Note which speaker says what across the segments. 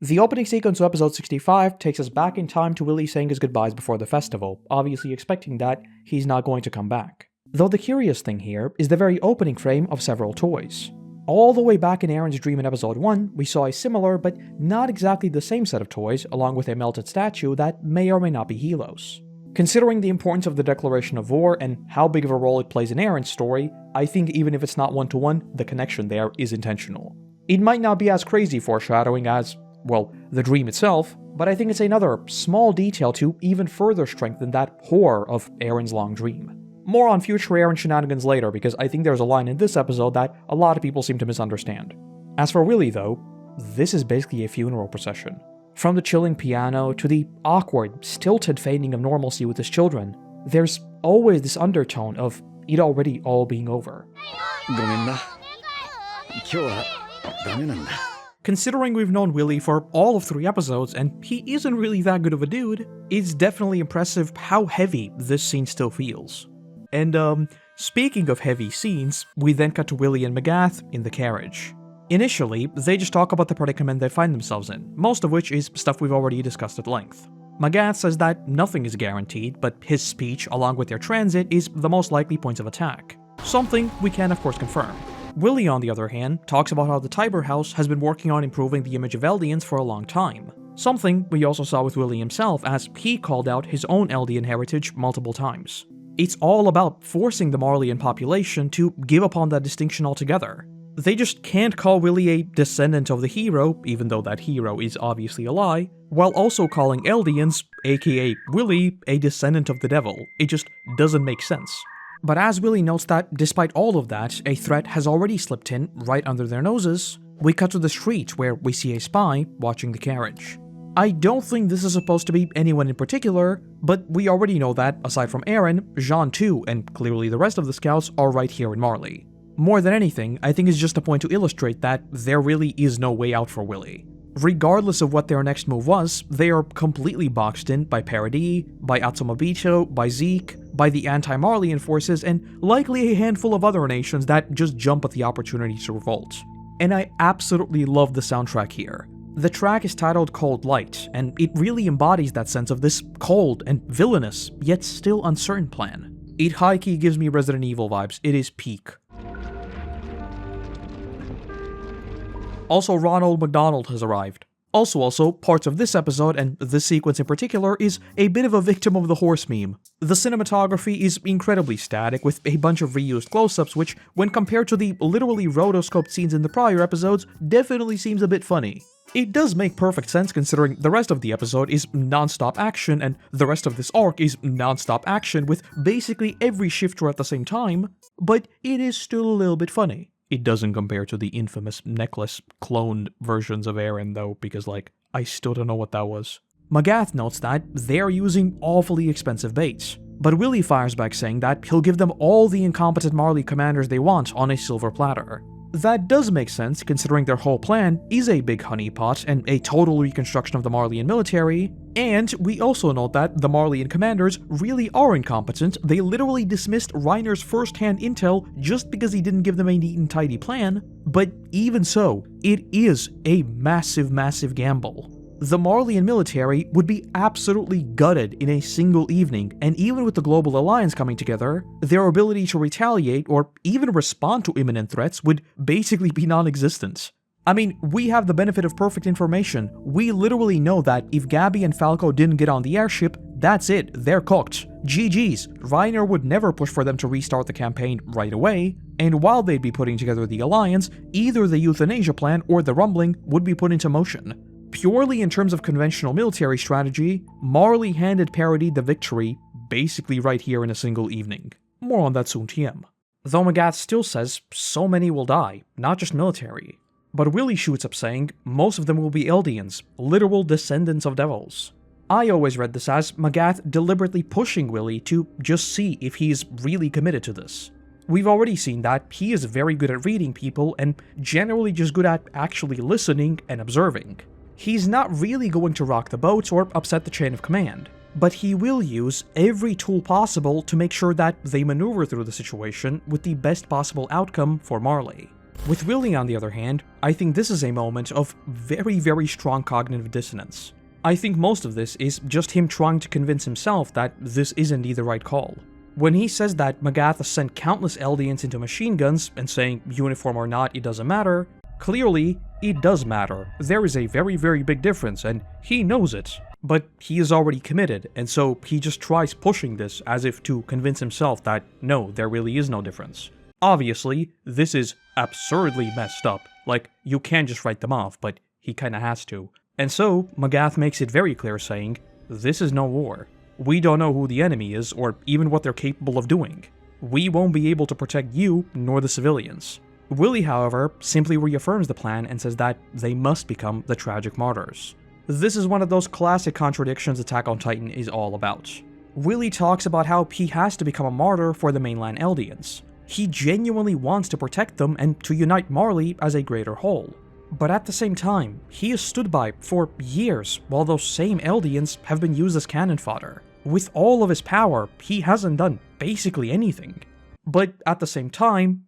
Speaker 1: The opening sequence of episode 65 takes us back in time to Willie saying his goodbyes before the festival, obviously expecting that he's not going to come back. Though the curious thing here is the very opening frame of several toys. All the way back in Aaron's dream in episode 1, we saw a similar but not exactly the same set of toys along with a melted statue that may or may not be Helos. Considering the importance of the declaration of war and how big of a role it plays in Aaron's story, I think even if it's not one-to-one, the connection there is intentional. It might not be as crazy foreshadowing as, well, the dream itself, but I think it's another small detail to even further strengthen that horror of Aaron's long dream. More on future Aaron shenanigans later, because I think there's a line in this episode that a lot of people seem to misunderstand. As for Willie though, this is basically a funeral procession. From the chilling piano to the awkward, stilted fading of normalcy with his children, there's always this undertone of it already all being over. Considering we've known Willie for all of 3 episodes and he isn't really that good of a dude, it's definitely impressive how heavy this scene still feels. And speaking of heavy scenes, we then cut to Willie and Magath in the carriage. Initially, they just talk about the predicament they find themselves in, most of which is stuff we've already discussed at length. Magath says that nothing is guaranteed, but his speech, along with their transit, is the most likely points of attack. Something we can of course confirm. Willie, on the other hand, talks about how the Tiber House has been working on improving the image of Eldians for a long time. Something we also saw with Willie himself, as he called out his own Eldian heritage multiple times. It's all about forcing the Marleyan population to give up on that distinction altogether. They just can't call Willie a descendant of the hero, even though that hero is obviously a lie, while also calling Eldians, aka Willie, a descendant of the devil. It just doesn't make sense. But as Willie notes that, despite all of that, a threat has already slipped in right under their noses, we cut to the street where we see a spy watching the carriage. I don't think this is supposed to be anyone in particular, but we already know that, aside from Aaron, Jean too, and clearly the rest of the scouts are right here in Marley. More than anything, I think it's just a point to illustrate that there really is no way out for Willie. Regardless of what their next move was, they are completely boxed in by Paradis, by Atsumabito, by Zeke, by the anti-Marleyan forces, and likely a handful of other nations that just jump at the opportunity to revolt. And I absolutely love the soundtrack here. The track is titled Cold Light, and it really embodies that sense of this cold and villainous, yet still uncertain plan. It high-key gives me Resident Evil vibes. It is peak. Also, Ronald McDonald has arrived. Also, parts of this episode, and this sequence in particular, is a bit of a victim of the horse meme. The cinematography is incredibly static, with a bunch of reused close-ups, which, when compared to the literally rotoscoped scenes in the prior episodes, definitely seems a bit funny. It does make perfect sense considering the rest of the episode is non-stop action, and the rest of this arc is non-stop action with basically every shifter at the same time, but it is still a little bit funny. It doesn't compare to the infamous necklace cloned versions of Aaron though, because I still don't know what that was. Magath notes that they're using awfully expensive baits, but Willie fires back saying that he'll give them all the incompetent Marley commanders they want on a silver platter. That does make sense considering their whole plan is a big honeypot and a total reconstruction of the Marleyan military, and we also note that the Marleyan commanders really are incompetent. They literally dismissed Reiner's first-hand intel just because he didn't give them a neat and tidy plan, but even so, it is a massive gamble. The Marleyan military would be absolutely gutted in a single evening, and even with the Global Alliance coming together, their ability to retaliate or even respond to imminent threats would basically be non-existent. I mean, we have the benefit of perfect information. We literally know that if Gabby and Falco didn't get on the airship, that's it, they're cooked. GG's, Reiner would never push for them to restart the campaign right away, and while they'd be putting together the Alliance, either the Euthanasia plan or the Rumbling would be put into motion. Purely in terms of conventional military strategy, Marley handed Paradis the victory basically right here in a single evening. More on that soon TM. Though Magath still says so many will die, not just military. But Willie shoots up saying most of them will be Eldians, literal descendants of devils. I always read this as Magath deliberately pushing Willie to just see if he's really committed to this. We've already seen that he is very good at reading people and generally just good at actually listening and observing. He's not really going to rock the boat or upset the chain of command, but he will use every tool possible to make sure that they maneuver through the situation with the best possible outcome for Marley. With Willie, on the other hand, I think this is a moment of very, very strong cognitive dissonance. I think most of this is just him trying to convince himself that this is indeed the right call. When he says that Magath sent countless Eldians into machine guns and saying uniform or not, it doesn't matter, clearly, it does matter. There is a very, very big difference, and he knows it. But he is already committed, and so he just tries pushing this as if to convince himself that no, there really is no difference. Obviously, this is absurdly messed up. Like, you can't just write them off, but he kinda has to. And so, Magath makes it very clear saying, this is no war. We don't know who the enemy is, or even what they're capable of doing. We won't be able to protect you, nor the civilians. Willie, however, simply reaffirms the plan and says that they must become the tragic martyrs. This is one of those classic contradictions Attack on Titan is all about. Willie talks about how he has to become a martyr for the mainland Eldians. He genuinely wants to protect them and to unite Marley as a greater whole. But at the same time, he has stood by for years while those same Eldians have been used as cannon fodder. With all of his power, he hasn't done basically anything. But at the same time,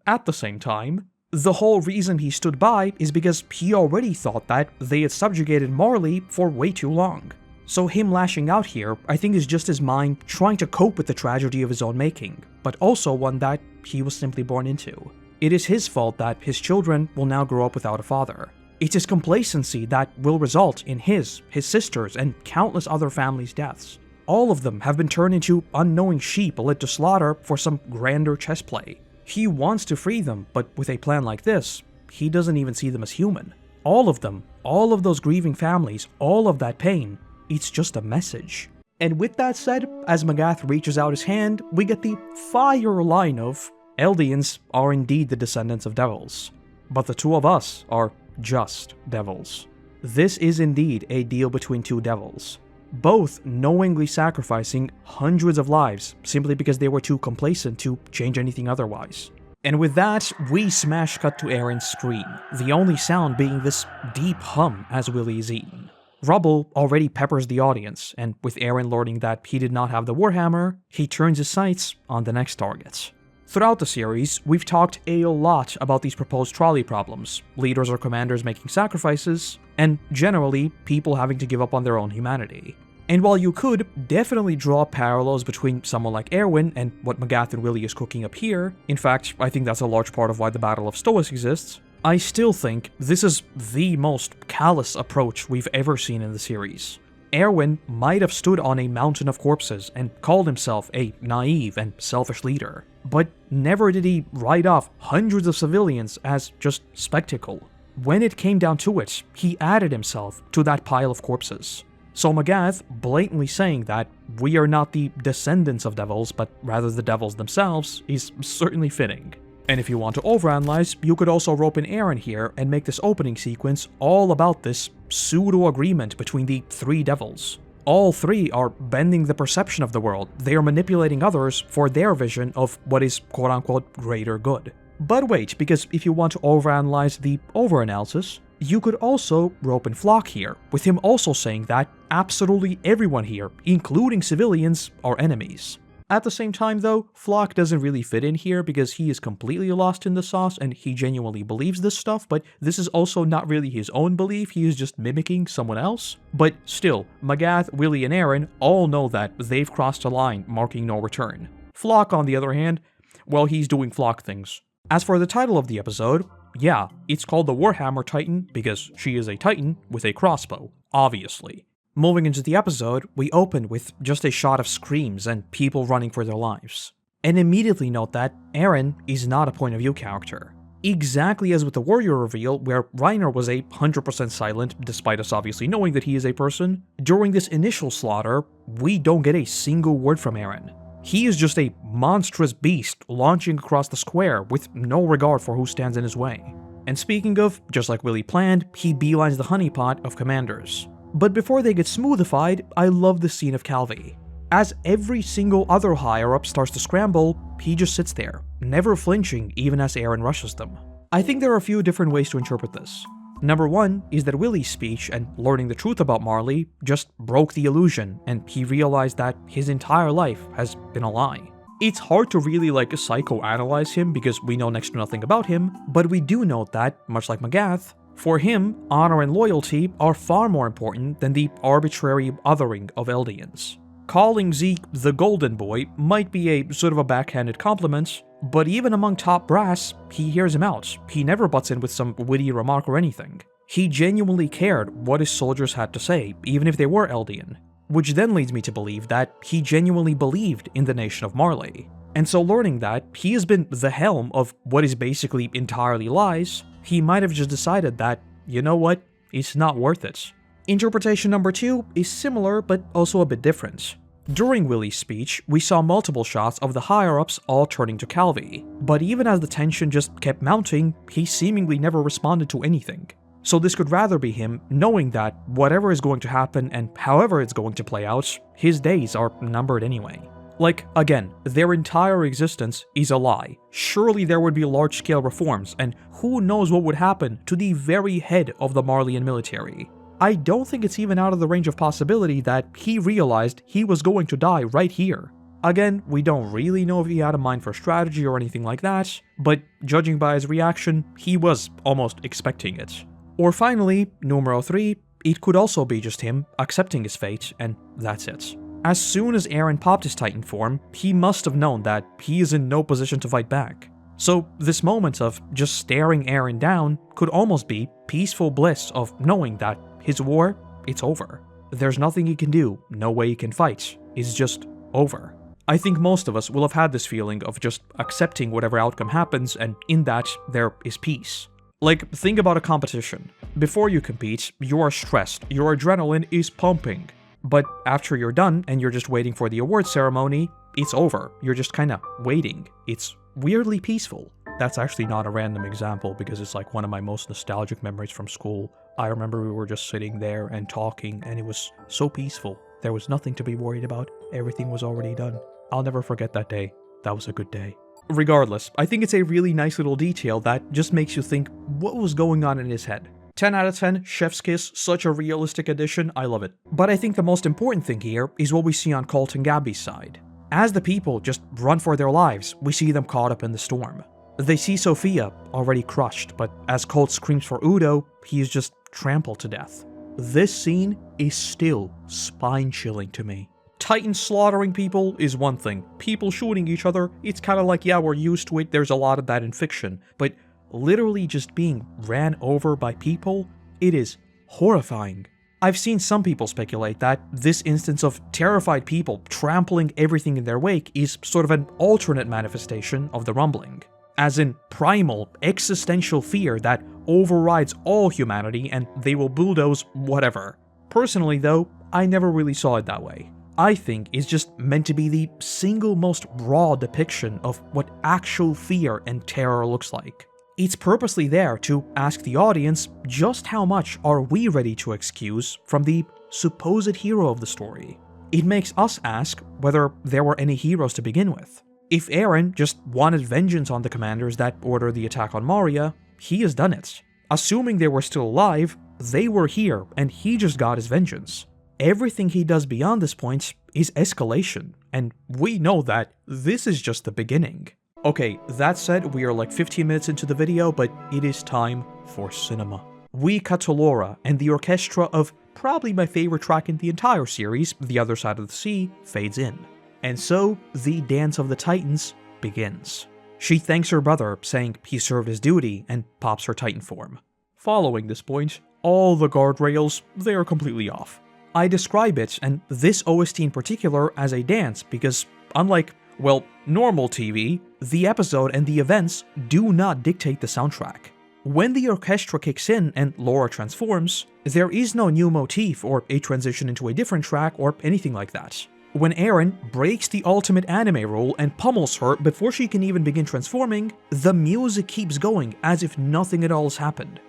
Speaker 1: the whole reason he stood by is because he already thought that they had subjugated Marley for way too long. So him lashing out here, I think, is just his mind trying to cope with the tragedy of his own making, but also one that he was simply born into. It is his fault that his children will now grow up without a father. It's his complacency that will result in his sister's, and countless other families' deaths. All of them have been turned into unknowing sheep led to slaughter for some grander chess play. He wants to free them, but with a plan like this, he doesn't even see them as human. All of them, all of those grieving families, all of that pain, it's just a message. And with that said, as Magath reaches out his hand, we get the fire line of, Eldians are indeed the descendants of devils, but the two of us are just devils. This is indeed a deal between two devils, both knowingly sacrificing hundreds of lives simply because they were too complacent to change anything otherwise. And with that, we smash cut to Aaron's scream, the only sound being this deep hum as Willie is eaten. Rubble already peppers the audience, and with Aaron learning that he did not have the Warhammer, he turns his sights on the next target. Throughout the series, we've talked a lot about these proposed trolley problems, leaders or commanders making sacrifices, and generally, people having to give up on their own humanity. And while you could definitely draw parallels between someone like Erwin and what Magath and Willie is cooking up here, in fact, I think that's a large part of why the Battle of Stois exists, I still think this is the most callous approach we've ever seen in the series. Erwin might have stood on a mountain of corpses and called himself a naive and selfish leader, but never did he write off hundreds of civilians as just spectacle. When it came down to it, he added himself to that pile of corpses. So Magath blatantly saying that we are not the descendants of devils, but rather the devils themselves, is certainly fitting. And if you want to overanalyze, you could also rope in Aaron here and make this opening sequence all about this pseudo-agreement between the three devils. All three are bending the perception of the world. They are manipulating others for their vision of what is quote-unquote greater good. But wait, because if you want to overanalyze the overanalysis, you could also rope in Flock here, with him also saying that absolutely everyone here, including civilians, are enemies. At the same time though, Flock doesn't really fit in here because he is completely lost in the sauce and he genuinely believes this stuff, but this is also not really his own belief, he is just mimicking someone else. But still, Magath, Willie, and Aaron all know that they've crossed a line marking no return. Flock, on the other hand, well, he's doing Flock things. As for the title of the episode, yeah, it's called the Warhammer Titan because she is a Titan with a crossbow, obviously. Moving into the episode, we open with just a shot of screams and people running for their lives. And immediately note that Aaron is not a point of view character. Exactly as with the warrior reveal, where Reiner was 100% silent, despite us obviously knowing that he is a person, during this initial slaughter, we don't get a single word from Aaron. He is just a monstrous beast launching across the square with no regard for who stands in his way. And speaking of, just like Willie planned, he beelines the honeypot of commanders. But before they get smoothified, I love the scene of Calvi. As every single other higher-up starts to scramble, he just sits there, never flinching even as Aaron rushes them. I think there are a few different ways to interpret this. Number one is that Willie's speech and learning the truth about Marley just broke the illusion, and he realized that his entire life has been a lie. It's hard to really psychoanalyze him because we know next to nothing about him, but we do note that, much like Magath, For him, honor and loyalty are far more important than the arbitrary othering of Eldians. Calling Zeke the Golden Boy might be a sort of a backhanded compliment, but even among top brass, he hears him out. He never butts in with some witty remark or anything. He genuinely cared what his soldiers had to say, even if they were Eldian. Which then leads me to believe that he genuinely believed in the nation of Marley. And so learning that he has been the helm of what is basically entirely lies, he might have just decided that, you know what, it's not worth it. Interpretation number 2 is similar, but also a bit different. During Willie's speech, we saw multiple shots of the higher-ups all turning to Calvi, but even as the tension just kept mounting, he seemingly never responded to anything. So this could rather be him knowing that whatever is going to happen and however it's going to play out, his days are numbered anyway. Like, again, their entire existence is a lie. Surely there would be large-scale reforms, and who knows what would happen to the very head of the Marleyan military. I don't think it's even out of the range of possibility that he realized he was going to die right here. Again, we don't really know if he had a mind for strategy or anything like that, but judging by his reaction, he was almost expecting it. Or finally, numero 3, it could also be just him accepting his fate, and that's it. As soon as Eren popped his Titan form, he must have known that he is in no position to fight back. So this moment of just staring Eren down could almost be peaceful bliss of knowing that his war, it's over. There's nothing he can do, no way he can fight, it's just over. I think most of us will have had this feeling of just accepting whatever outcome happens, and in that, there is peace. Like, think about a competition. Before you compete, you are stressed, your adrenaline is pumping. But after you're done and you're just waiting for the award ceremony, it's over. You're just kinda waiting. It's weirdly peaceful. That's actually not a random example because it's like one of my most nostalgic memories from school. I remember we were just sitting there and talking and it was so peaceful. There was nothing to be worried about. Everything was already done. I'll never forget that day. That was a good day. Regardless, I think it's a really nice little detail that just makes you think what was going on in his head. 10 out of 10, chef's kiss, such a realistic addition, I love it. But I think the most important thing here is what we see on Colt and Gabby's side. As the people just run for their lives, we see them caught up in the storm. They see Sophia, already crushed, but as Colt screams for Udo, he is just trampled to death. This scene is still spine-chilling to me. Titans slaughtering people is one thing. People shooting each other, it's kinda like, yeah, we're used to it, there's a lot of that in fiction, but literally just being ran over by people, it is horrifying. I've seen some people speculate that this instance of terrified people trampling everything in their wake is sort of an alternate manifestation of the rumbling. As in primal, existential fear that overrides all humanity and they will bulldoze whatever. Personally though, I never really saw it that way. I think it's just meant to be the single most raw depiction of what actual fear and terror looks like. It's purposely there to ask the audience just how much are we ready to excuse from the supposed hero of the story. It makes us ask whether there were any heroes to begin with. If Eren just wanted vengeance on the commanders that ordered the attack on Moria, he has done it. Assuming they were still alive, they were here and he just got his vengeance. Everything he does beyond this point is escalation, and we know that this is just the beginning. Okay, that said, we are like 15 minutes into the video, but it is time for cinema. We cut to Laura, and the orchestra of probably my favorite track in the entire series, The Other Side of the Sea, fades in. And so, the Dance of the Titans begins. She thanks her brother, saying he served his duty, and pops her Titan form. Following this point, all the guardrails, they are completely off. I describe it, and this OST in particular, as a dance because, unlike, well, normal TV, the episode and the events do not dictate the soundtrack. When the orchestra kicks in and Laura transforms, there is no new motif or a transition into a different track or anything like that. When Eren breaks the ultimate anime rule and pummels her before she can even begin transforming, the music keeps going as if nothing at all has happened.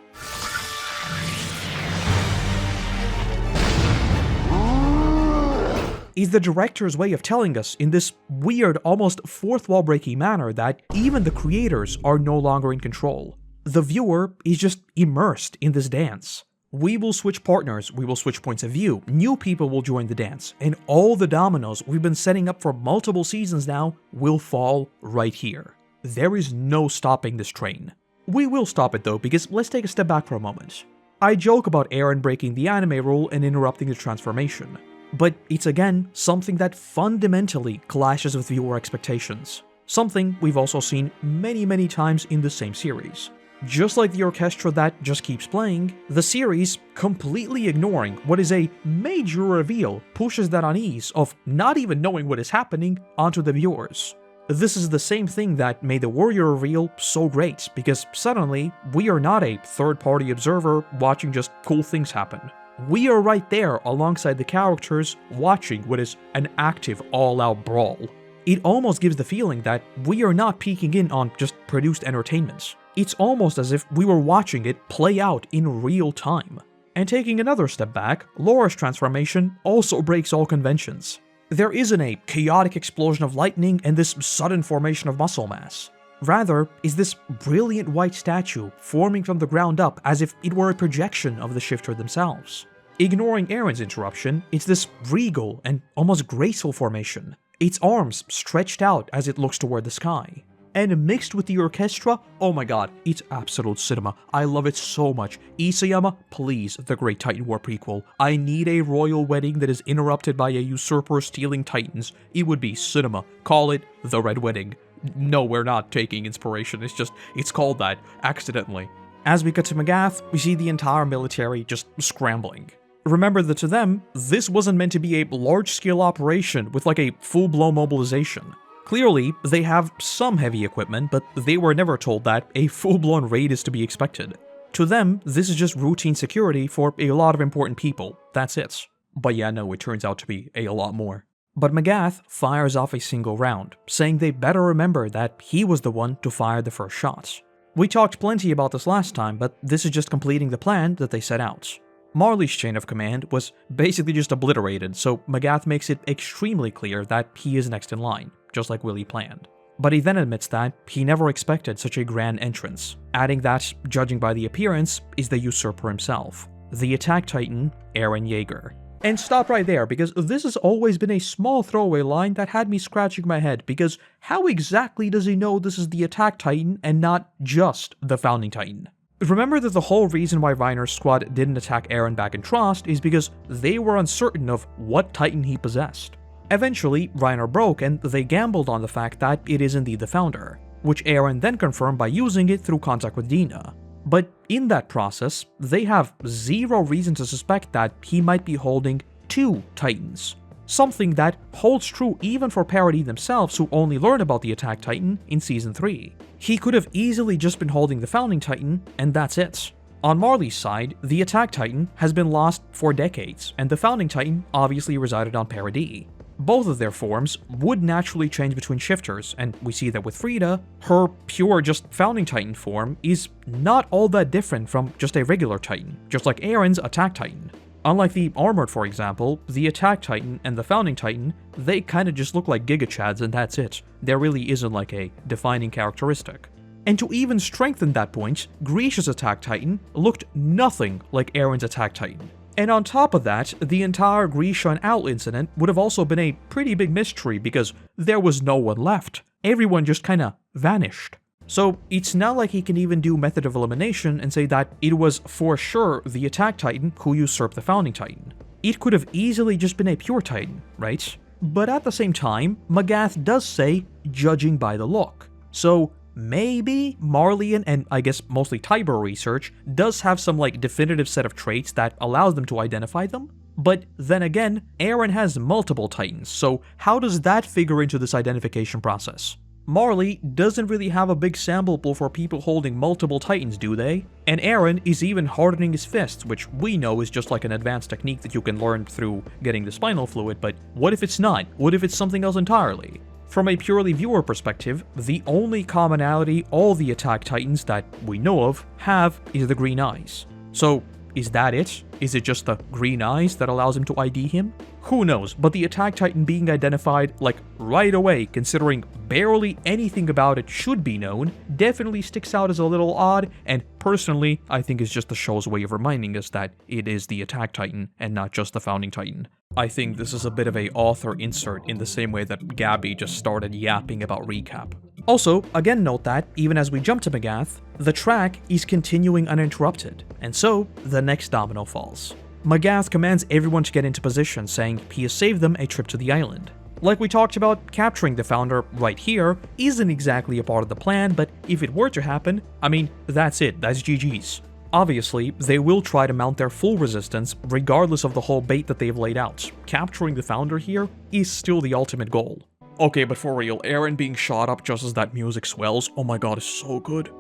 Speaker 1: Is the director's way of telling us in this weird, almost fourth wall breaking manner that even the creators are no longer in control. The viewer is just immersed in this dance. We will switch partners, we will switch points of view, new people will join the dance, and all the dominoes we've been setting up for multiple seasons now will fall right here. There is no stopping this train. We will stop it though, because let's take a step back for a moment. I joke about Eren breaking the anime rule and interrupting the transformation, but it's again something that fundamentally clashes with viewer expectations. Something we've also seen many times in the same series. Just like the orchestra that just keeps playing, the series, completely ignoring what is a major reveal, pushes that unease of not even knowing what is happening onto the viewers. This is the same thing that made the Warrior reveal so great, because suddenly, we are not a third-party observer watching just cool things happen. We are right there alongside the characters watching what is an active, all-out brawl. It almost gives the feeling that we are not peeking in on just produced entertainment. It's almost as if we were watching it play out in real time. And taking another step back, Laura's transformation also breaks all conventions. There isn't a chaotic explosion of lightning and this sudden formation of muscle mass. Rather, is this brilliant white statue forming from the ground up as if it were a projection of the shifter themselves. Ignoring Eren's interruption, it's this regal and almost graceful formation, its arms stretched out as it looks toward the sky. And mixed with the orchestra, oh my god, it's absolute cinema. I love it so much. Isayama, please, the Great Titan War prequel. I need a royal wedding that is interrupted by a usurper stealing titans. It would be cinema. Call it The Red Wedding. No, we're not taking inspiration, it's called that, accidentally. As we cut to Magath, we see the entire military just scrambling. Remember that to them, this wasn't meant to be a large-scale operation with like a full-blown mobilization. Clearly, they have some heavy equipment, but they were never told that a full-blown raid is to be expected. To them, this is just routine security for a lot of important people, that's it. But yeah, no, it turns out to be a lot more. But Magath fires off a single round, saying they better remember that he was the one to fire the first shots. We talked plenty about this last time, but this is just completing the plan that they set out. Marley's chain of command was basically just obliterated, so Magath makes it extremely clear that he is next in line, just like Willie planned. But he then admits that he never expected such a grand entrance, adding that, judging by the appearance, is the usurper himself, the attack titan, Eren Yeager. And stop right there, because this has always been a small throwaway line that had me scratching my head, because how exactly does he know this is the attack titan and not just the founding titan? Remember that the whole reason why Reiner's squad didn't attack Eren back in Trost is because they were uncertain of what titan he possessed. Eventually, Reiner broke and they gambled on the fact that it is indeed the founder, which Eren then confirmed by using it through contact with Dina. But in that process, they have zero reason to suspect that he might be holding two titans. Something that holds true even for Paradis themselves, who only learn about the attack titan in Season 3. He could have easily just been holding the founding titan, and that's it. On Marley's side, the attack titan has been lost for decades, and the founding titan obviously resided on Paradis. Both of their forms would naturally change between shifters, and we see that with Frida, her pure just founding titan form is not all that different from just a regular titan, just like Eren's attack titan. Unlike the armored, for example, the attack titan and the founding titan, they kinda just look like Giga Chads and that's it. There really isn't like a defining characteristic. And to even strengthen that point, Grisha's attack titan looked nothing like Eren's attack titan. And on top of that, the entire Grisha and Owl incident would have also been a pretty big mystery because there was no one left. Everyone just kinda vanished. So it's not like he can even do method of elimination and say that it was for sure the attack titan who usurped the founding titan. It could have easily just been a pure titan, right? But at the same time, Magath does say, judging by the look. So maybe Marleyan and I guess mostly Tiber research does have some like definitive set of traits that allows them to identify them. But then again, Eren has multiple titans, so how does that figure into this identification process? Marley doesn't really have a big sample pool for people holding multiple titans, do they? And Eren is even hardening his fists, which we know is just like an advanced technique that you can learn through getting the spinal fluid, but what if it's not? What if it's something else entirely? From a purely viewer perspective, the only commonality all the attack titans that we know of have is the green eyes. So, is that it? Is it just the green eyes that allows him to ID him? Who knows, but the attack titan being identified like right away, considering barely anything about it should be known, definitely sticks out as a little odd, and personally, I think is just the show's way of reminding us that it is the attack titan and not just the founding titan. I think this is a bit of a author insert in the same way that Gabby just started yapping about recap. Also, again note that, even as we jump to Magath, the track is continuing uninterrupted, and so the next domino falls. Magath commands everyone to get into position, saying he has saved them a trip to the island. Like we talked about, capturing the founder right here isn't exactly a part of the plan, but if it were to happen, I mean, that's it, that's GG's. Obviously, they will try to mount their full resistance regardless of the whole bait that they've laid out. Capturing the founder here is still the ultimate goal. Okay, but for real, Eren being shot up just as that music swells, oh my god, it's so good.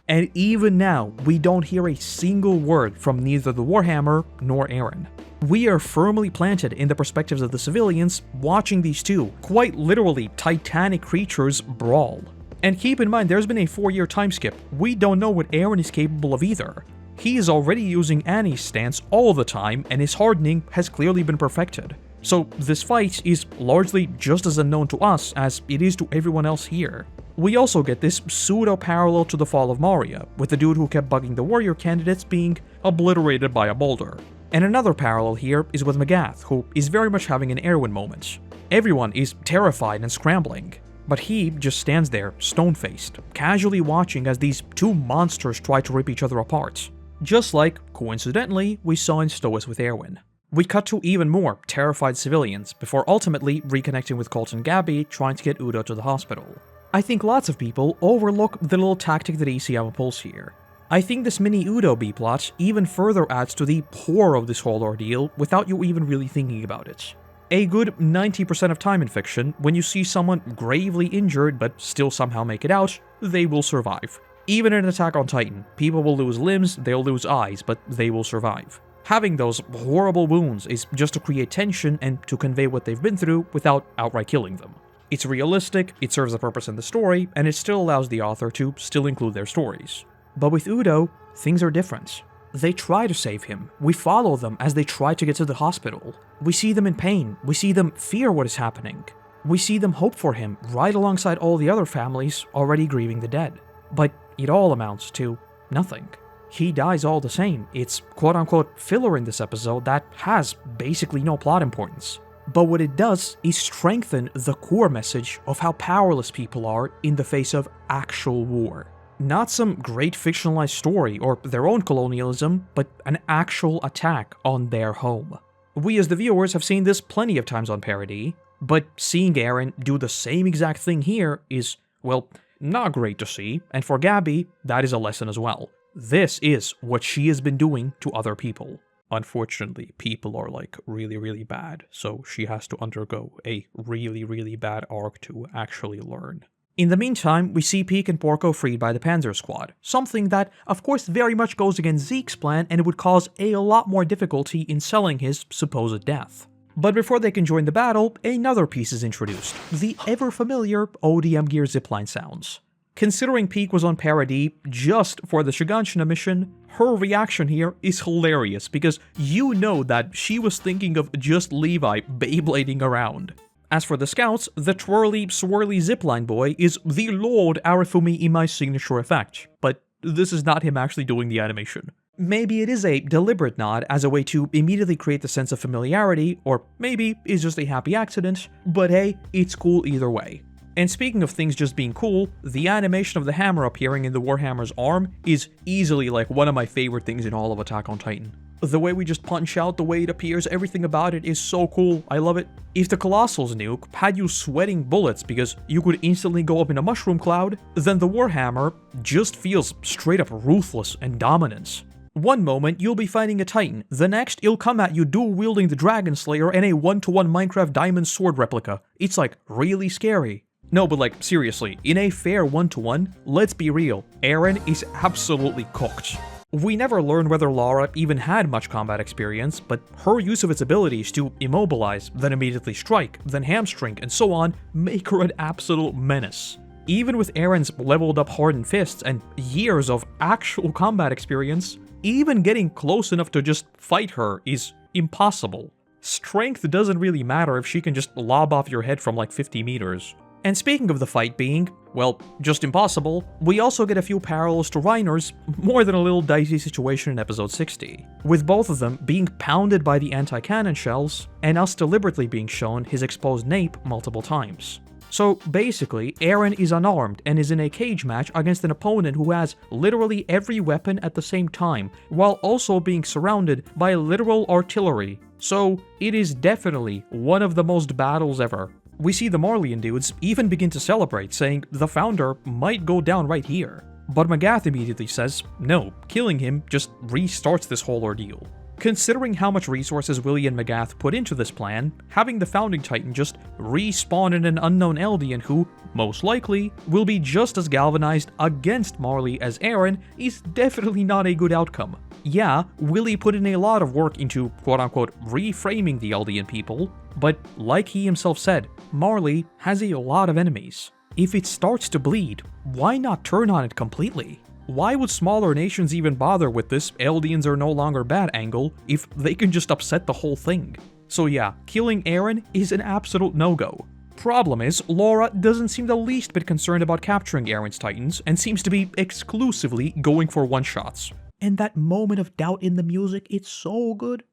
Speaker 1: And even now, we don't hear a single word from neither the Warhammer nor Eren. We are firmly planted in the perspectives of the civilians, watching these two, quite literally titanic creatures, brawl. And keep in mind, there's been a 4-year time skip. We don't know what Eren is capable of either. He is already using Annie's stance all the time, and his hardening has clearly been perfected. So this fight is largely just as unknown to us as it is to everyone else here. We also get this pseudo-parallel to the fall of Moria, with the dude who kept bugging the warrior candidates being obliterated by a boulder. And another parallel here is with Magath, who is very much having an Erwin moment. Everyone is terrified and scrambling, but he just stands there, stone-faced, casually watching as these two monsters try to rip each other apart. Just like, coincidentally, we saw in Stoas with Erwin. We cut to even more terrified civilians, before ultimately reconnecting with Colt and Gabby trying to get Udo to the hospital. I think lots of people overlook the little tactic that ECM pulls here. I think this mini Udo B-plot even further adds to the horror of this whole ordeal without you even really thinking about it. A good 90% of time in fiction, when you see someone gravely injured but still somehow make it out, they will survive. Even in Attack on Titan, people will lose limbs, they'll lose eyes, but they will survive. Having those horrible wounds is just to create tension and to convey what they've been through without outright killing them. It's realistic, it serves a purpose in the story, and it still allows the author to still include their stories. But with Udo, things are different. They try to save him. We follow them as they try to get to the hospital. We see them in pain. We see them fear what is happening. We see them hope for him right alongside all the other families already grieving the dead. But it all amounts to nothing. He dies all the same. It's quote-unquote filler in this episode that has basically no plot importance. But what it does is strengthen the core message of how powerless people are in the face of actual war. Not some great fictionalized story or their own colonialism, but an actual attack on their home. We as the viewers have seen this plenty of times on Paradis, but seeing Eren do the same exact thing here is, well, not great to see, and for Gabby, that is a lesson as well. This is what she has been doing to other people. Unfortunately, people are like really bad, so she has to undergo a really bad arc to actually learn. In the meantime, we see Peak and Porco freed by the Panzer Squad, something that, of course, very much goes against Zeke's plan and it would cause a lot more difficulty in selling his supposed death. But before they can join the battle, another piece is introduced, the ever-familiar ODM Gear zipline sounds. Considering Peak was on Paradis just for the Shiganshina mission, her reaction here is hilarious because you know that she was thinking of just Levi Beyblading around. As for the scouts, the twirly, swirly zipline boy is the Lord Arifumi Imai's signature effect, but this is not him actually doing the animation. Maybe it is a deliberate nod as a way to immediately create the sense of familiarity, or maybe it's just a happy accident, but hey, it's cool either way. And speaking of things just being cool, the animation of the hammer appearing in the Warhammer's arm is easily like one of my favorite things in all of Attack on Titan. The way we just punch out, the way it appears, everything about it is so cool, I love it. If the Colossal's nuke had you sweating bullets because you could instantly go up in a mushroom cloud, then the Warhammer just feels straight up ruthless and dominant. One moment you'll be fighting a Titan, the next he'll come at you dual-wielding the Dragon Slayer and a 1-to-1 Minecraft Diamond Sword replica. It's like really scary. No, but like seriously, in a fair 1-to-1, let's be real, Eren is absolutely cooked. We never learn whether Lara even had much combat experience, but her use of its abilities to immobilize, then immediately strike, then hamstring, and so on, make her an absolute menace. Even with Eren's leveled up hardened fists and years of actual combat experience, even getting close enough to just fight her is impossible. Strength doesn't really matter if she can just lob off your head from like 50 meters. And speaking of the fight being, well, just impossible, we also get a few parallels to Reiner's more than a little dicey situation in episode 60, with both of them being pounded by the anti-cannon shells, and us deliberately being shown his exposed nape multiple times. So basically, Eren is unarmed and is in a cage match against an opponent who has literally every weapon at the same time, while also being surrounded by literal artillery. So it is definitely one of the most battles ever. We see the Marleyan dudes even begin to celebrate, saying the founder might go down right here. But Magath immediately says, no, killing him just restarts this whole ordeal. Considering how much resources Willie and Magath put into this plan, having the Founding Titan just respawn in an unknown Eldian who, most likely, will be just as galvanized against Marley as Eren is definitely not a good outcome. Yeah, Willie put in a lot of work into quote-unquote reframing the Eldian people, but like he himself said, Marley has a lot of enemies. If it starts to bleed, why not turn on it completely? Why would smaller nations even bother with this Eldians are no longer bad angle if they can just upset the whole thing? So yeah, killing Eren is an absolute no-go. Problem is, Laura doesn't seem the least bit concerned about capturing Eren's Titans and seems to be exclusively going for one-shots. And that moment of doubt in the music, it's so good.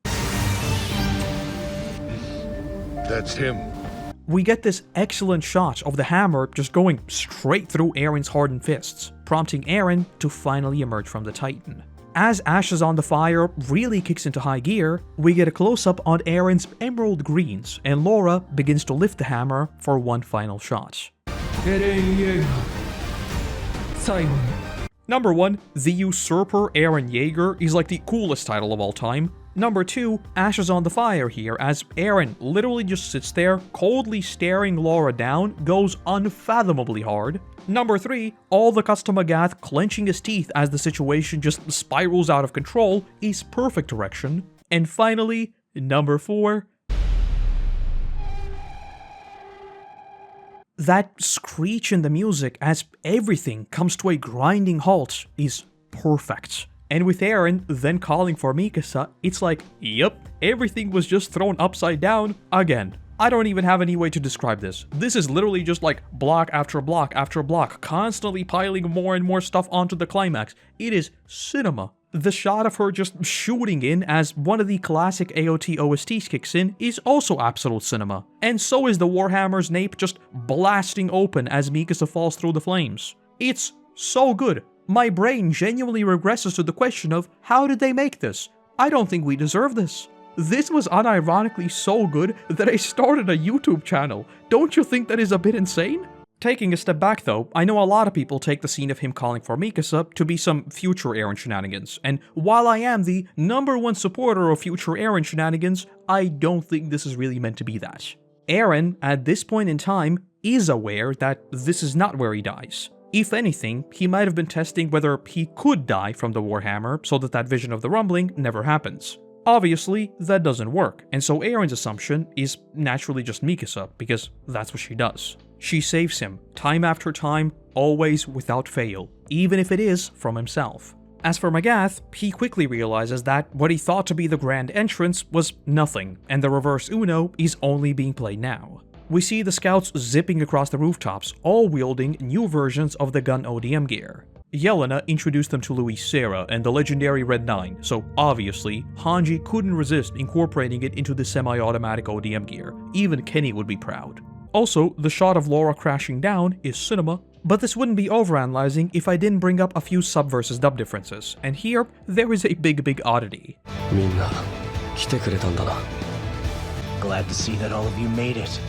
Speaker 2: That's him.
Speaker 1: We get this excellent shot of the hammer just going straight through Eren's hardened fists, prompting Eren to finally emerge from the Titan. As Ashes on the Fire really kicks into high gear, we get a close-up on Eren's emerald greens, and Laura begins to lift the hammer for one final shot. Number 1, the Usurper Eren Yeager is like the coolest title of all time. Number 2, Ashes on the Fire here, as Eren literally just sits there, coldly staring Laura down, goes unfathomably hard. Number 3, all the custom Magath clenching his teeth as the situation just spirals out of control is perfect direction. And finally, number 4, that screech in the music as everything comes to a grinding halt is perfect. And with Eren then calling for Mikasa, it's like, yep, everything was just thrown upside down again. I don't even have any way to describe this. This is literally just like block after block after block, constantly piling more and more stuff onto the climax. It is cinema. The shot of her just shooting in as one of the classic AOT OSTs kicks in is also absolute cinema. And so is the Warhammer's nape just blasting open as Mikasa falls through the flames. It's so good. My brain genuinely regresses to the question of, how did they make this? I don't think we deserve this. This was unironically so good that I started a YouTube channel. Don't you think that is a bit insane? Taking a step back though, I know a lot of people take the scene of him calling for Mikasa to be some future Eren shenanigans, and while I am the #1 supporter of future Eren shenanigans, I don't think this is really meant to be that. Eren, at this point in time, is aware that this is not where he dies. If anything, he might have been testing whether he could die from the Warhammer so that that vision of the rumbling never happens. Obviously, that doesn't work, and so Eren's assumption is naturally just Mikasa, because that's what she does. She saves him, time after time, always without fail, even if it is from himself. As for Magath, he quickly realizes that what he thought to be the grand entrance was nothing, and the reverse Uno is only being played now. We see the scouts zipping across the rooftops, all wielding new versions of the gun ODM gear. Yelena introduced them to Luis Serra and the legendary Red 9, so obviously, Hanji couldn't resist incorporating it into the semi-automatic ODM gear. Even Kenny would be proud. Also, the shot of Laura crashing down is cinema, but this wouldn't be overanalyzing if I didn't bring up a few sub versus dub differences, and here, there is a big oddity.
Speaker 3: Glad to see that all of you made it.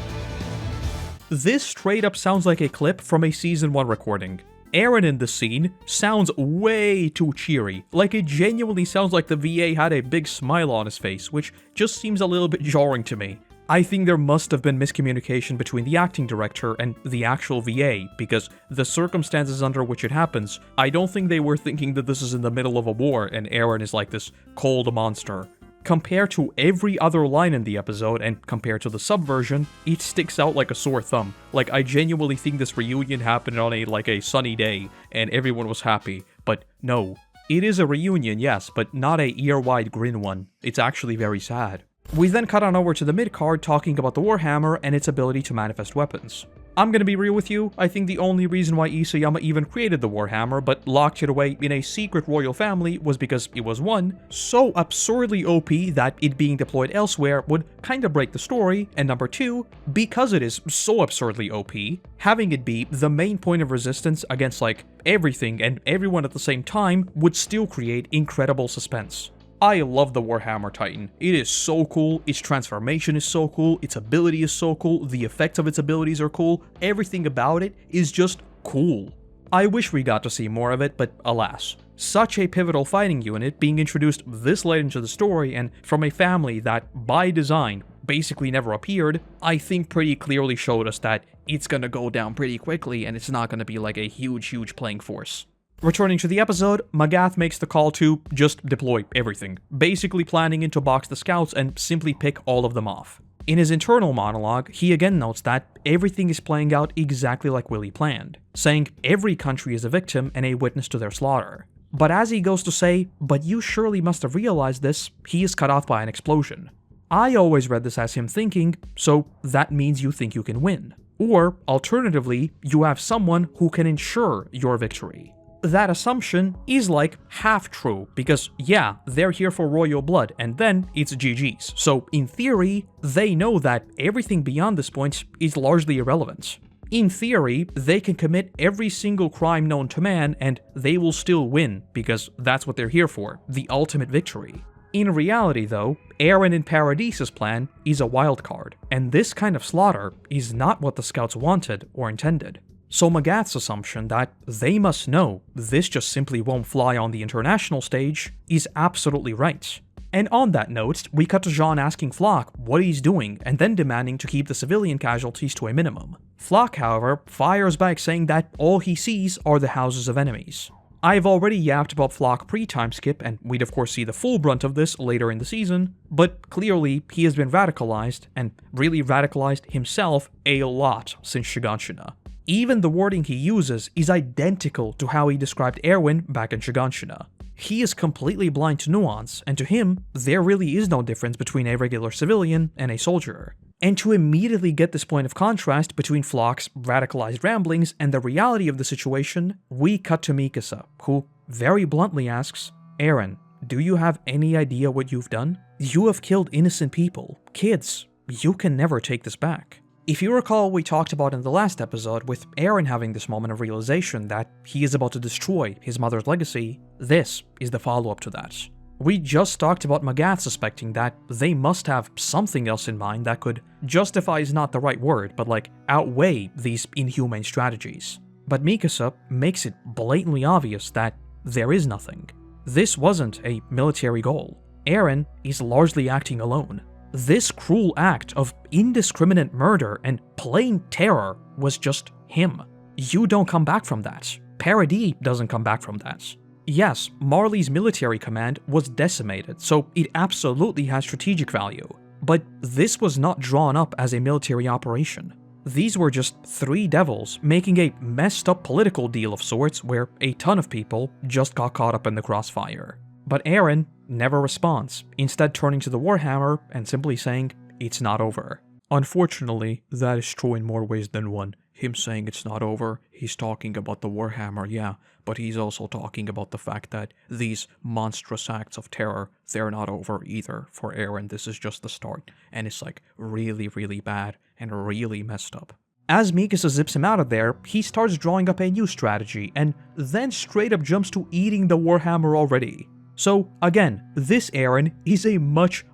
Speaker 1: This straight up sounds like a clip from a Season 1 recording. Eren in the scene sounds way too cheery, like it genuinely sounds like the VA had a big smile on his face, which just seems a little bit jarring to me. I think there must have been miscommunication between the acting director and the actual VA, because the circumstances under which it happens, I don't think they were thinking that this is in the middle of a war and Eren is like this cold monster. Compared to every other line in the episode, and compared to the subversion, it sticks out like a sore thumb. Like, I genuinely think this reunion happened on a sunny day, and everyone was happy. But no. It is a reunion, yes, but not a ear-wide grin one. It's actually very sad. We then cut on over to the Midcard talking about the Warhammer and its ability to manifest weapons. I'm gonna be real with you, I think the only reason why Isayama even created the Warhammer but locked it away in a secret royal family was because it was 1, so absurdly OP that it being deployed elsewhere would kinda break the story, and number 2, because it is so absurdly OP, having it be the main point of resistance against like everything and everyone at the same time would still create incredible suspense. I love the Warhammer Titan. It is so cool, its transformation is so cool, its ability is so cool, the effects of its abilities are cool, everything about it is just cool. I wish we got to see more of it, but alas. Such a pivotal fighting unit being introduced this late into the story and from a family that, by design, basically never appeared, I think pretty clearly showed us that it's gonna go down pretty quickly and it's not gonna be like a huge playing force. Returning to the episode, Magath makes the call to just deploy everything, basically planning to box the scouts and simply pick all of them off. In his internal monologue, he again notes that everything is playing out exactly like Willie planned, saying every country is a victim and a witness to their slaughter. But as he goes to say, "But you surely must have realized this," he is cut off by an explosion. I always read this as him thinking, so that means you think you can win. Or, alternatively, you have someone who can ensure your victory. That assumption is like half true, because yeah, they're here for royal blood, and then it's GG's. So in theory, they know that everything beyond this point is largely irrelevant. In theory, they can commit every single crime known to man, and they will still win, because that's what they're here for, the ultimate victory. In reality though, Eren and Paradis' plan is a wild card, and this kind of slaughter is not what the scouts wanted or intended. So Magath's assumption that they must know this just simply won't fly on the international stage is absolutely right. And on that note, we cut to Jean asking Floch what he's doing and then demanding to keep the civilian casualties to a minimum. Floch, however, fires back saying that all he sees are the houses of enemies. I've already yapped about Floch pre-time skip, and we'd of course see the full brunt of this later in the season, but clearly he has been radicalized, and really radicalized himself a lot since Shiganshina. Even the wording he uses is identical to how he described Erwin back in Shiganshina. He is completely blind to nuance, and to him, there really is no difference between a regular civilian and a soldier. And to immediately get this point of contrast between Floch's radicalized ramblings and the reality of the situation, we cut to Mikasa, who very bluntly asks, "Eren, do you have any idea what you've done? You have killed innocent people, kids. You can never take this back." If you recall, we talked about in the last episode with Eren having this moment of realization that he is about to destroy his mother's legacy, this is the follow-up to that. We just talked about Magath suspecting that they must have something else in mind that could justify is not the right word, but like outweigh these inhumane strategies. But Mikasa makes it blatantly obvious that there is nothing. This wasn't a military goal. Eren is largely acting alone. This cruel act of indiscriminate murder and plain terror was just him. You don't come back from that. Paradis doesn't come back from that. Yes, Marley's military command was decimated, so it absolutely has strategic value. But this was not drawn up as a military operation. These were just 3 devils making a messed up political deal of sorts where a ton of people just got caught up in the crossfire. But Eren never responds, instead turning to the Warhammer and simply saying, "It's not over." Unfortunately, that is true in more ways than one. Him saying it's not over, he's talking about the Warhammer, yeah, but he's also talking about the fact that these monstrous acts of terror, they're not over either. For Eren, this is just the start, and it's like really bad and really messed up. As Mikasa zips him out of there, he starts drawing up a new strategy, and then straight up jumps to eating the Warhammer already. So again, this Eren is a much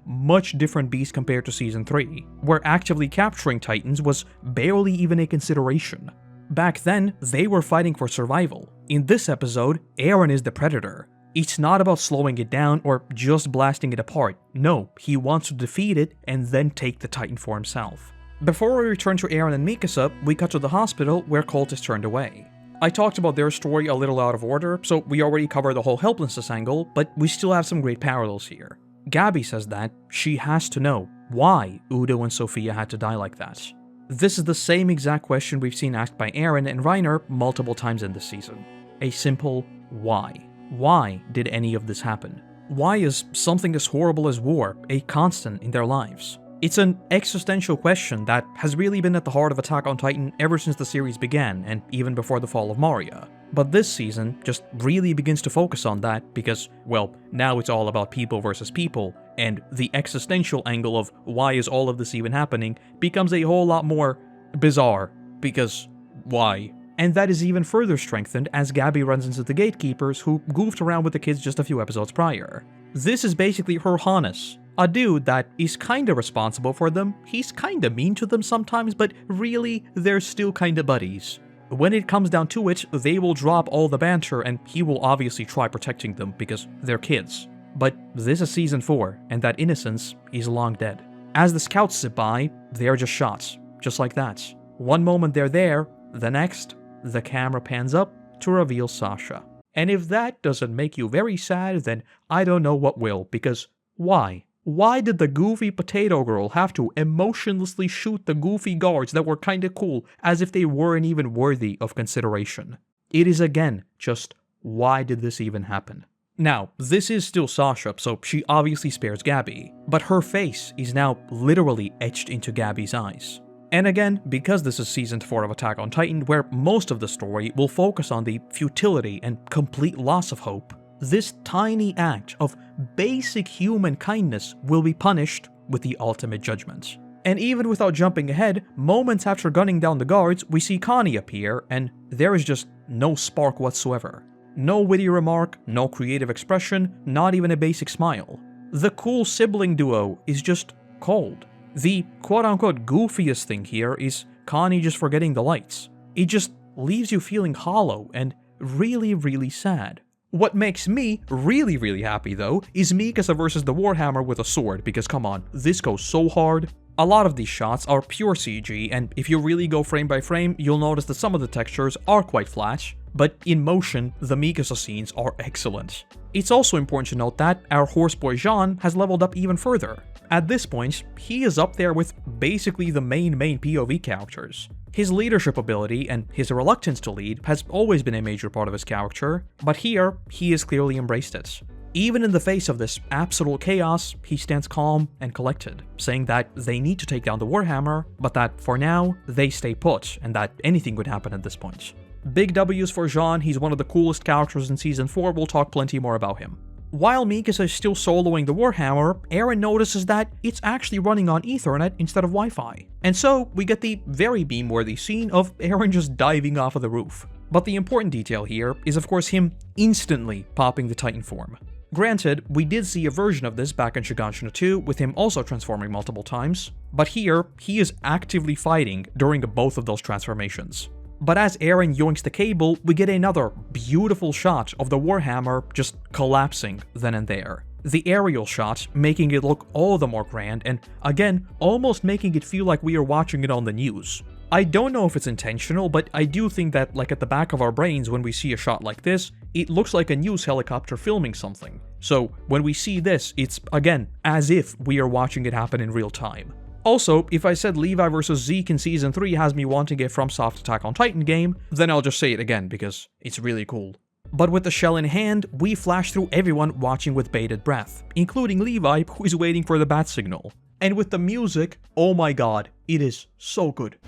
Speaker 1: different beast compared to Season 3, where actively capturing Titans was barely even a consideration. Back then, they were fighting for survival. In this episode, Eren is the predator. It's not about slowing it down or just blasting it apart. No, he wants to defeat it and then take the Titan for himself. Before we return to Eren and Mikasa, we cut to the hospital where Colt is turned away. I talked about their story a little out of order, so we already covered the whole helplessness angle, but we still have some great parallels here. Gabby says that she has to know why Udo and Sophia had to die like that. This is the same exact question we've seen asked by Eren and Reiner multiple times in this season. A simple why. Why did any of this happen? Why is something as horrible as war a constant in their lives? It's an existential question that has really been at the heart of Attack on Titan ever since the series began, and even before the fall of Moria. But this season just really begins to focus on that because, well, now it's all about people versus people, and the existential angle of why is all of this even happening becomes a whole lot more bizarre, because why? And that is even further strengthened as Gabby runs into the gatekeepers who goofed around with the kids just a few episodes prior. This is basically her Hannes, a dude that is kinda responsible for them, he's kinda mean to them sometimes, but really, they're still kinda buddies. When it comes down to it, they will drop all the banter and he will obviously try protecting them because they're kids. But this is season 4, and that innocence is long dead. As the scouts zip by, they are just shots, just like that. One moment they're there, the next, the camera pans up to reveal Sasha. And if that doesn't make you very sad, then I don't know what will, because why? Why did the goofy potato girl have to emotionlessly shoot the goofy guards that were kinda cool as if they weren't even worthy of consideration? It is again, just why did this even happen? Now, this is still Sasha, so she obviously spares Gabby, but her face is now literally etched into Gabby's eyes. And again, because this is season 4 of Attack on Titan, where most of the story will focus on the futility and complete loss of hope, this tiny act of basic human kindness will be punished with the ultimate judgment. And even without jumping ahead, moments after gunning down the guards, we see Connie appear, and there is just no spark whatsoever. No witty remark, no creative expression, not even a basic smile. The cool sibling duo is just cold. The quote-unquote goofiest thing here is Connie just forgetting the lights. It just leaves you feeling hollow and really, really sad. What makes me really, really happy though is Mikasa versus the Warhammer with a sword, because come on, this goes so hard. A lot of these shots are pure CG, and if you really go frame by frame, you'll notice that some of the textures are quite flat, but in motion, the Mikasa scenes are excellent. It's also important to note that our horseboy Jean has leveled up even further. At this point, he is up there with basically the main POV characters. His leadership ability and his reluctance to lead has always been a major part of his character, but here, he has clearly embraced it. Even in the face of this absolute chaos, he stands calm and collected, saying that they need to take down the Warhammer, but that for now, they stay put, and that anything could happen at this point. Big W's for Jean, he's one of the coolest characters in season 4, we'll talk plenty more about him. While Mikasa is still soloing the Warhammer, Eren notices that it's actually running on Ethernet instead of Wi-Fi. And so, we get the very beam-worthy scene of Eren just diving off of the roof. But the important detail here is of course him instantly popping the Titan form. Granted, we did see a version of this back in Shiganshina 2 with him also transforming multiple times, but here, he is actively fighting during both of those transformations. But as Eren yoinks the cable, we get another beautiful shot of the Warhammer just collapsing then and there. The aerial shot making it look all the more grand, and again, almost making it feel like we are watching it on the news. I don't know if it's intentional, but I do think that, like at the back of our brains when we see a shot like this, it looks like a news helicopter filming something. So when we see this, it's, again, as if we are watching it happen in real time. Also, if I said Levi vs. Zeke in Season 3 has me wanting a FromSoft Attack on Titan game, then I'll just say it again because it's really cool. But with the shell in hand, we flash through everyone watching with bated breath, including Levi, who is waiting for the bat signal. And with the music, oh my god, it is so good.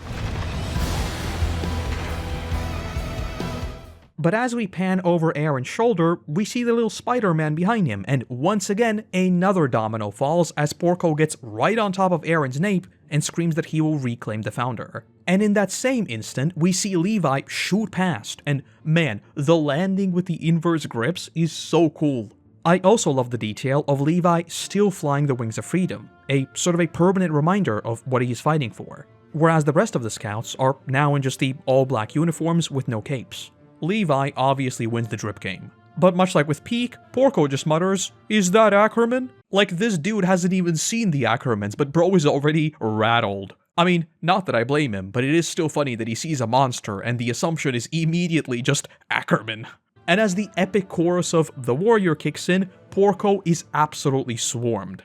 Speaker 1: But as we pan over Eren's shoulder, we see the little Spider-Man behind him, and once again, another domino falls as Porco gets right on top of Eren's nape and screams that he will reclaim the Founder. And in that same instant, we see Levi shoot past, and man, the landing with the inverse grips is so cool. I also love the detail of Levi still flying the Wings of Freedom, a sort of a permanent reminder of what he is fighting for, whereas the rest of the scouts are now in just the all-black uniforms with no capes. Levi obviously wins the drip game. But much like with Peak, Porco just mutters, "Is that Ackerman?" Like this dude hasn't even seen the Ackermans, but bro is already rattled. I mean, not that I blame him, but it is still funny that he sees a monster and the assumption is immediately just Ackerman. And as the epic chorus of The Warrior kicks in, Porco is absolutely swarmed.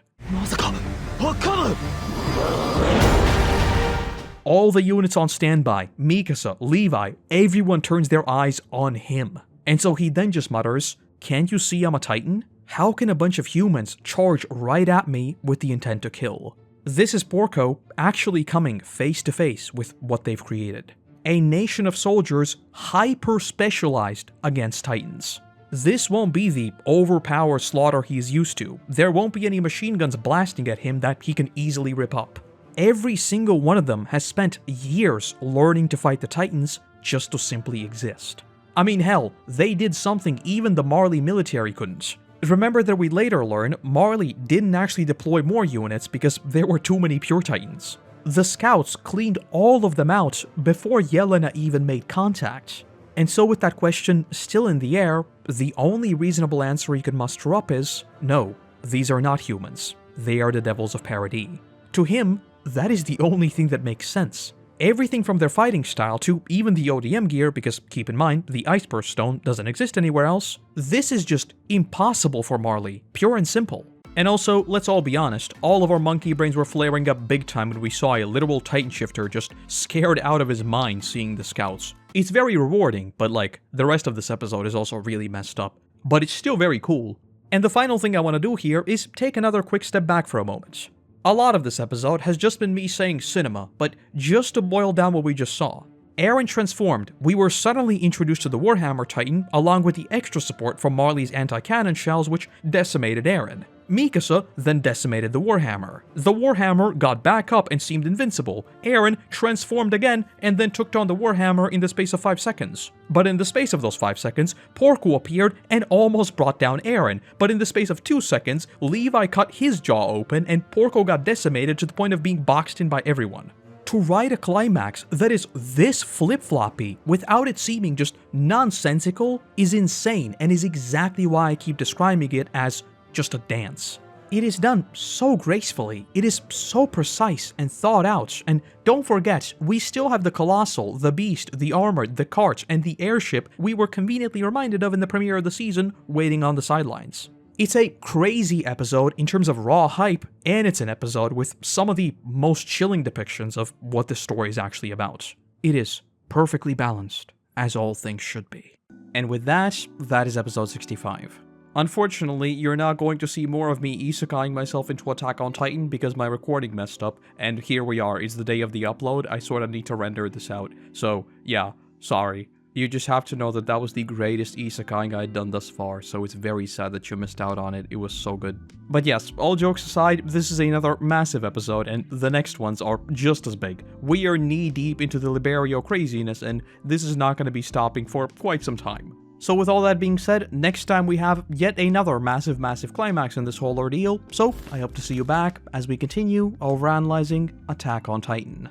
Speaker 1: All the units on standby, Mikasa, Levi, everyone turns their eyes on him. And so he then just mutters, "Can't you see I'm a Titan? How can a bunch of humans charge right at me with the intent to kill?" This is Porco actually coming face to face with what they've created. A nation of soldiers hyper-specialized against Titans. This won't be the overpowered slaughter he's used to. There won't be any machine guns blasting at him that he can easily rip up. Every single one of them has spent years learning to fight the Titans just to simply exist. I mean, hell, they did something even the Marley military couldn't. Remember that we later learn Marley didn't actually deploy more units because there were too many pure Titans. The scouts cleaned all of them out before Yelena even made contact. And so with that question still in the air, the only reasonable answer he can muster up is, no, these are not humans. They are the devils of Paradis. To him, that is the only thing that makes sense. Everything from their fighting style to even the ODM gear, because keep in mind, the Iceburst Stone doesn't exist anywhere else, this is just impossible for Marley, pure and simple. And also, let's all be honest, all of our monkey brains were flaring up big time when we saw a literal Titan shifter just scared out of his mind seeing the scouts. It's very rewarding, but like, the rest of this episode is also really messed up. But it's still very cool. And the final thing I want to do here is take another quick step back for a moment. A lot of this episode has just been me saying cinema, but just to boil down what we just saw. Eren transformed, we were suddenly introduced to the Warhammer Titan, along with the extra support from Marley's anti-cannon shells which decimated Eren. Mikasa then decimated the Warhammer. The Warhammer got back up and seemed invincible. Eren transformed again and then took down the Warhammer in the space of 5 seconds. But in the space of those 5 seconds, Porco appeared and almost brought down Eren. But in the space of 2 seconds, Levi cut his jaw open and Porco got decimated to the point of being boxed in by everyone. To write a climax that is this flip-floppy without it seeming just nonsensical is insane and is exactly why I keep describing it as just a dance. It is done so gracefully, it is so precise and thought out, and don't forget, we still have the Colossal, the Beast, the Armored, the Cart, and the Airship we were conveniently reminded of in the premiere of the season, waiting on the sidelines. It's a crazy episode in terms of raw hype, and it's an episode with some of the most chilling depictions of what this story is actually about. It is perfectly balanced, as all things should be. And with that, that is episode 65. Unfortunately, you're not going to see more of me isekaiing myself into Attack on Titan because my recording messed up, and here we are, it's the day of the upload, I sort of need to render this out. So, yeah, sorry. You just have to know that that was the greatest isekaiing I'd done thus far, so it's very sad that you missed out on it, it was so good. But yes, all jokes aside, this is another massive episode, and the next ones are just as big. We are knee-deep into the Liberio craziness, and this is not going to be stopping for quite some time. So with all that being said, next time we have yet another massive climax in this whole ordeal, so I hope to see you back as we continue overanalyzing Attack on Titan.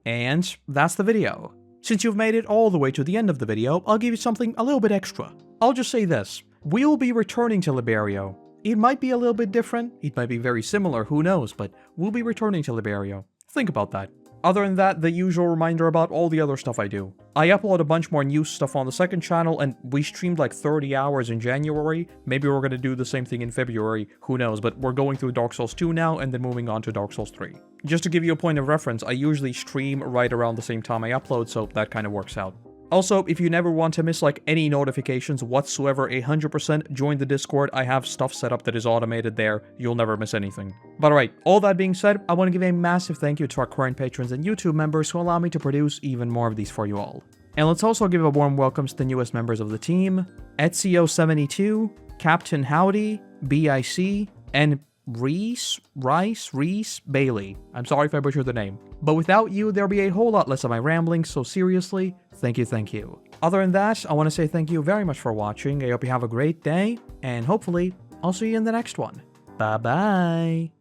Speaker 1: And that's the video. Since you've made it all the way to the end of the video, I'll give you something a little bit extra. I'll just say this, we'll be returning to Liberio. It might be a little bit different, it might be very similar, who knows, but we'll be returning to Liberio. Think about that. Other than that, the usual reminder about all the other stuff I do. I upload a bunch more news stuff on the second channel, and we streamed like 30 hours in January. Maybe we're gonna do the same thing in February, who knows, but we're going through Dark Souls 2 now, and then moving on to Dark Souls 3. Just to give you a point of reference, I usually stream right around the same time I upload, so that kind of works out. Also, if you never want to miss like any notifications whatsoever, 100% join the Discord. I have stuff set up that is automated there. You'll never miss anything. But alright, all that being said, I want to give a massive thank you to our current patrons and YouTube members who allow me to produce even more of these for you all. And let's also give a warm welcome to the newest members of the team, Ezio72, Captain Howdy, BIC, and Reese Bailey. I'm sorry if I butchered the name. But without you, there'll be a whole lot less of my ramblings, so seriously, thank you. Other than that, I want to say thank you very much for watching, I hope you have a great day, and hopefully, I'll see you in the next one. Bye-bye!